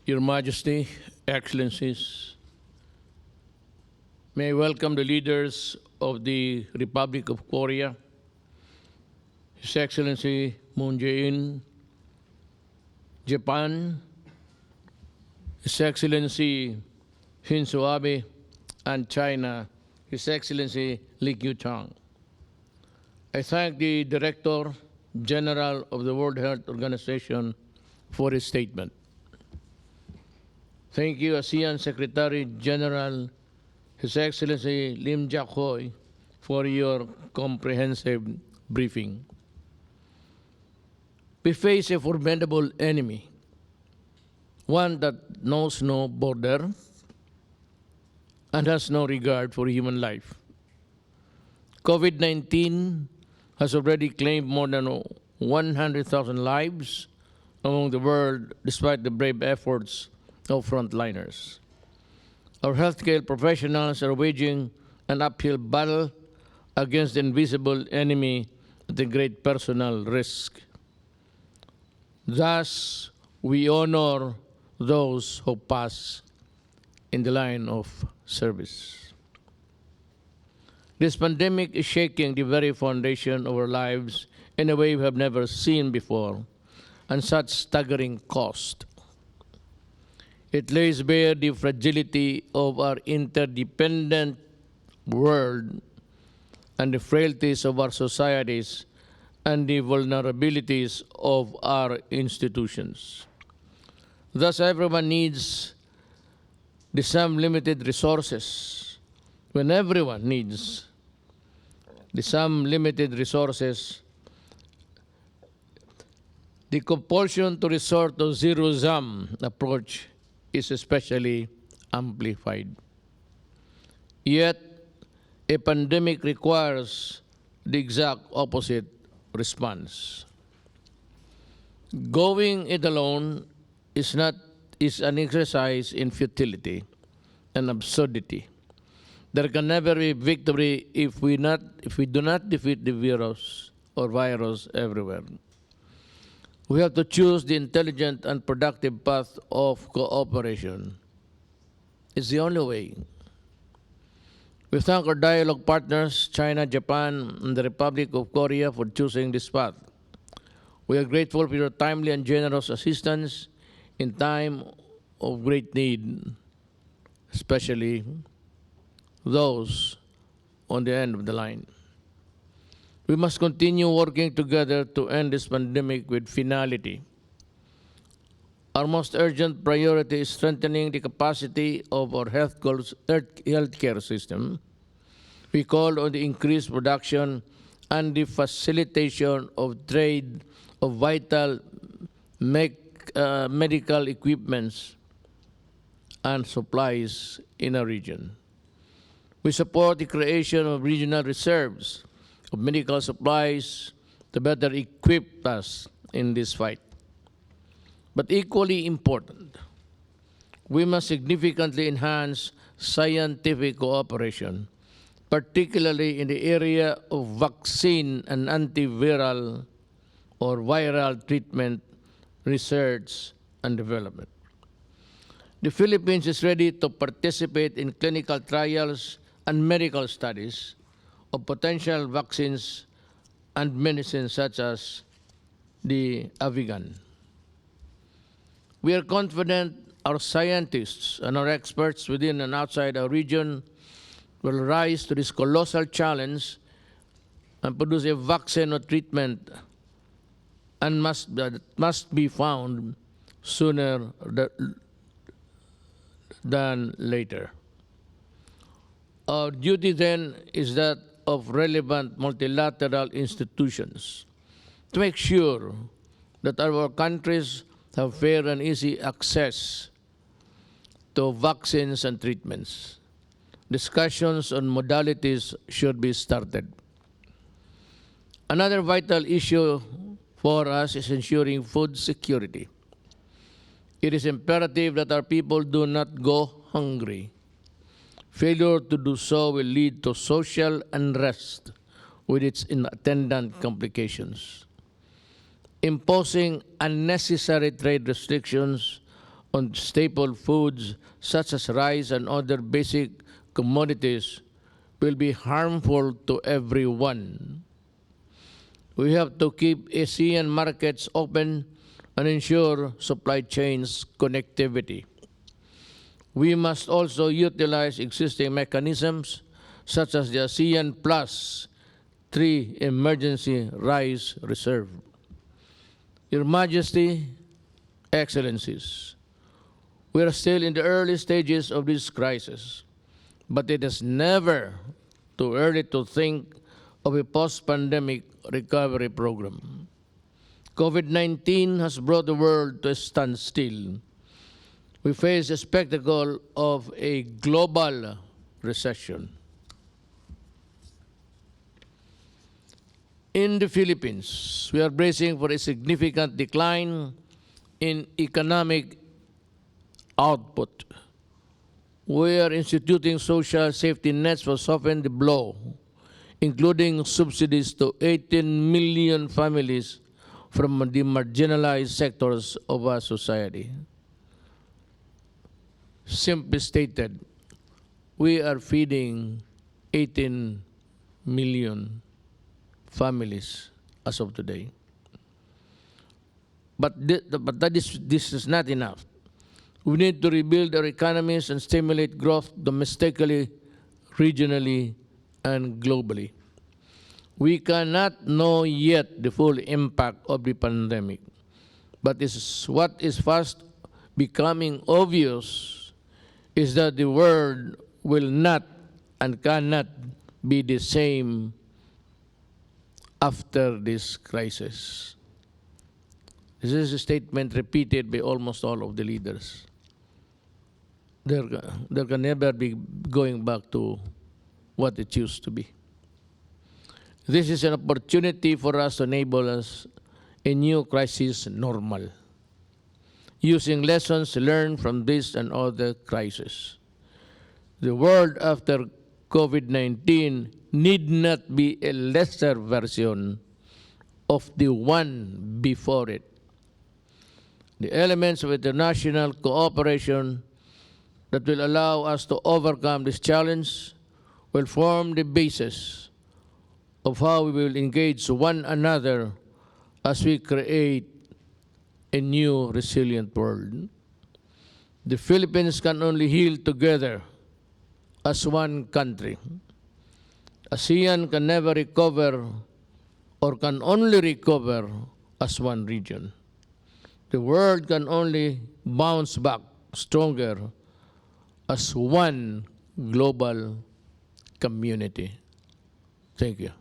Your Majesty, Excellencies, may I welcome the leaders of the Republic of Korea, His Excellency Moon Jae-in, Japan, His Excellency Shinzo Abe, and China, His Excellency Li Keqiang. I thank the Director General of the World Health Organization for his statement. Thank you, ASEAN Secretary General, His Excellency Lim Jak-hoy, for your comprehensive briefing. We face a formidable enemy, one that knows no border and has no regard for human life. COVID-19 has already claimed more than 100,000 lives among the world, despite the brave efforts of frontliners. Our healthcare professionals are waging an uphill battle against the invisible enemy at a great personal risk. Thus, we honor those who pass in the line of service. This pandemic is shaking the very foundation of our lives in a way we have never seen before, and such staggering cost. It lays bare the fragility of our interdependent world and the frailties of our societies and the vulnerabilities of our institutions. Thus, everyone needs the some limited resources. When everyone needs the some limited resources, the compulsion to resort to zero-sum approach is especially amplified. Yet, a pandemic requires the exact opposite response. Going it alone is an exercise in futility and absurdity. There can never be victory if we do not defeat the virus everywhere. We have to choose the intelligent and productive path of cooperation. It's the only way. We thank our dialogue partners, China, Japan, and the Republic of Korea, for choosing this path. We are grateful for your timely and generous assistance in time of great need, especially those on the end of the line. We must continue working together to end this pandemic with finality. Our most urgent priority is strengthening the capacity of our healthcare system. We call on the increased production and the facilitation of trade of vital medical equipments and supplies in our region. We support the creation of regional reserves of medical supplies to better equip us in this fight. But equally important, we must significantly enhance scientific cooperation, particularly in the area of vaccine and antiviral or viral treatment, research, and development. The Philippines is ready to participate in clinical trials and medical studies of potential vaccines and medicines such as the Avigan. We are confident our scientists and our experts within and outside our region will rise to this colossal challenge and produce a vaccine or treatment and must be found sooner than later. Our duty then is that of relevant multilateral institutions to make sure that our countries have fair and easy access to vaccines and treatments. Discussions on modalities should be started. Another vital issue for us is ensuring food security. It is imperative that our people do not go hungry. Failure to do so will lead to social unrest with its attendant complications. Imposing unnecessary trade restrictions on staple foods such as rice and other basic commodities will be harmful to everyone. We have to keep ASEAN markets open and ensure supply chains connectivity. We must also utilize existing mechanisms such as the ASEAN Plus 3 Emergency Rice Reserve. Your Majesty, Excellencies, we are still in the early stages of this crisis, but it is never too early to think of a post-pandemic recovery program. COVID-19 has brought the world to a standstill. We face the spectacle of a global recession. In the Philippines, we are bracing for a significant decline in economic output. We are instituting social safety nets to soften the blow, including subsidies to 18 million families from the marginalized sectors of our society. Simply stated, we are feeding 18 million families as of today. But this is not enough. We need to rebuild our economies and stimulate growth domestically, regionally, and globally. We cannot know yet the full impact of the pandemic, but what is fast becoming obvious is that the world will not and cannot be the same after this crisis. This is a statement repeated by almost all of the leaders. There can never be going back to what it used to be. This is an opportunity for us to enable us a new crisis normal, using lessons learned from this and other crises. The world after COVID-19 need not be a lesser version of the one before it. The elements of international cooperation that will allow us to overcome this challenge will form the basis of how we will engage one another as we create a new resilient world. The Philippines can only heal together as one country. ASEAN can never recover or can only recover as one region. The world can only bounce back stronger as one global community. Thank you.